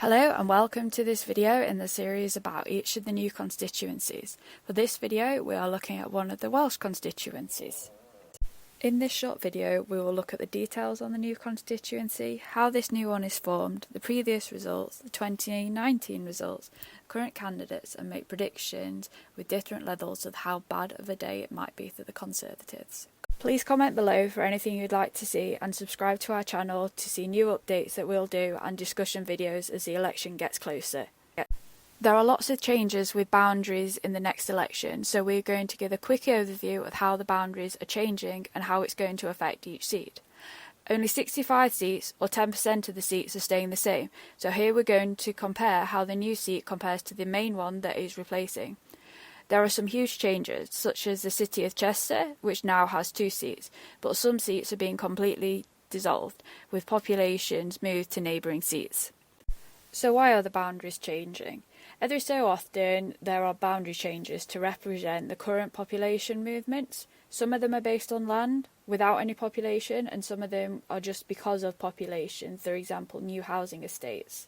Hello and welcome to this video in the series about each of the new constituencies. For this video we are looking at one of the Welsh constituencies. In this short video we will look at the details on the new constituency, how this new one is formed, the previous results, the 2019 results, current candidates, and make predictions with different levels of how bad of a day it might be for the Conservatives. Please comment below for anything you'd like to see and subscribe to our channel to see new updates that we'll do and discussion videos as the election gets closer. There are lots of changes with boundaries in the next election, so we're going to give a quick overview of how the boundaries are changing and how it's going to affect each seat. Only 65 seats, or 10% of the seats, are staying the same, so here we're going to compare how the new seat compares to the main one that is replacing. There are some huge changes, such as the city of Chester, which now has 2 seats, but some seats are being completely dissolved, with populations moved to neighbouring seats. So why are the boundaries changing? Every so often there are boundary changes to represent the current population movements. Some of them are based on land, without any population, and some of them are just because of population, for example new housing estates.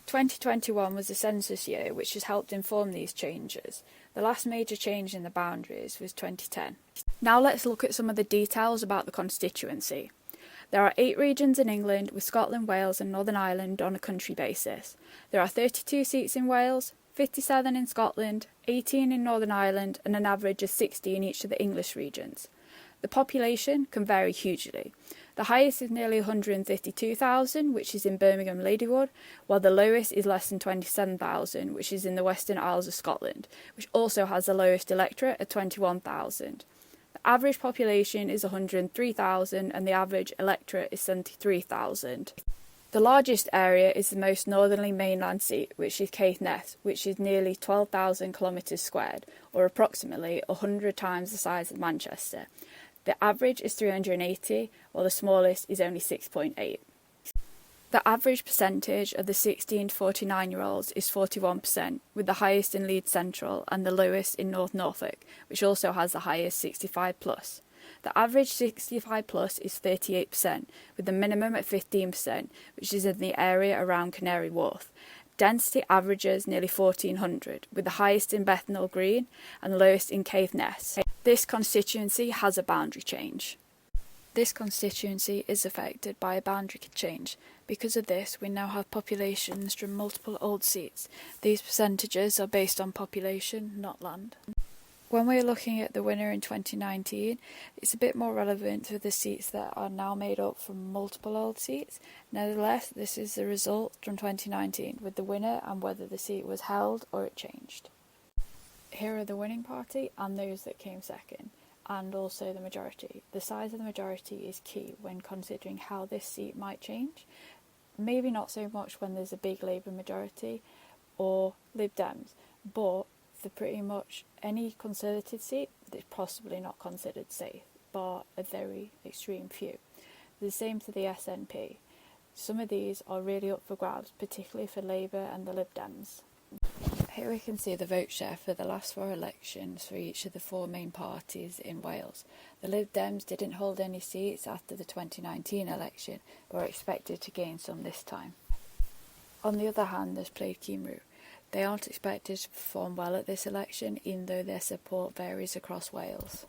2021 was the census year, which has helped inform these changes. The last major change in the boundaries was 2010. Now let's look at some of the details about the constituency. There are 8 regions in England, with Scotland, Wales and Northern Ireland on a country basis. There are 32 seats in Wales, 57 in Scotland, 18 in Northern Ireland and an average of 60 in each of the English regions. The population can vary hugely. The highest is nearly 152,000, which is in Birmingham Ladywood, while the lowest is less than 27,000, which is in the Western Isles of Scotland, which also has the lowest electorate at 21,000. The average population is 103,000 and the average electorate is 73,000. The largest area is the most northerly mainland seat, which is Caithness, which is nearly 12,000 kilometres squared, or approximately 100 times the size of Manchester. The average is 380, while the smallest is only 6.8. The average percentage of the 16 to 49-year-olds is 41%, with the highest in Leeds Central and the lowest in North Norfolk, which also has the highest 65+. The average 65+ is 38%, with the minimum at 15%, which is in the area around Canary Wharf. Density averages nearly 1,400, with the highest in Bethnal Green and the lowest in Caithness. This constituency has a boundary change. This constituency is affected by a boundary change. Because of this, we now have populations from multiple old seats. These percentages are based on population, not land. When we're looking at the winner in 2019, it's a bit more relevant to the seats that are now made up from multiple old seats. Nevertheless, this is the result from 2019, with the winner and whether the seat was held or it changed. Here are the winning party and those that came second, and also the majority. The size of the majority is key when considering how this seat might change. Maybe not so much when there's a big Labour majority or Lib Dems, but for pretty much any Conservative seat, it's possibly not considered safe, bar a very extreme few. The same to the SNP. Some of these are really up for grabs, particularly for Labour and the Lib Dems. Here we can see the vote share for the last 4 elections for each of the 4 main parties in Wales. The Lib Dems didn't hold any seats after the 2019 election, but are expected to gain some this time. On the other hand, there's Plaid Cymru. They aren't expected to perform well at this election, even though their support varies across Wales.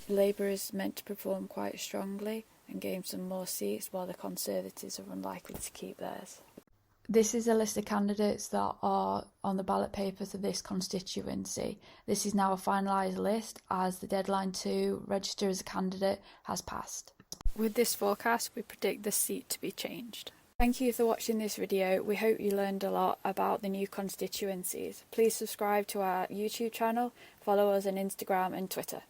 Labour is meant to perform quite strongly and gain some more seats, while the Conservatives are unlikely to keep theirs. This is a list of candidates that are on the ballot paper for this constituency. This is now a finalised list as the deadline to register as a candidate has passed. With this forecast, we predict the seat to be changed. Thank you for watching this video. We hope you learned a lot about the new constituencies. Please subscribe to our YouTube channel, follow us on Instagram and Twitter.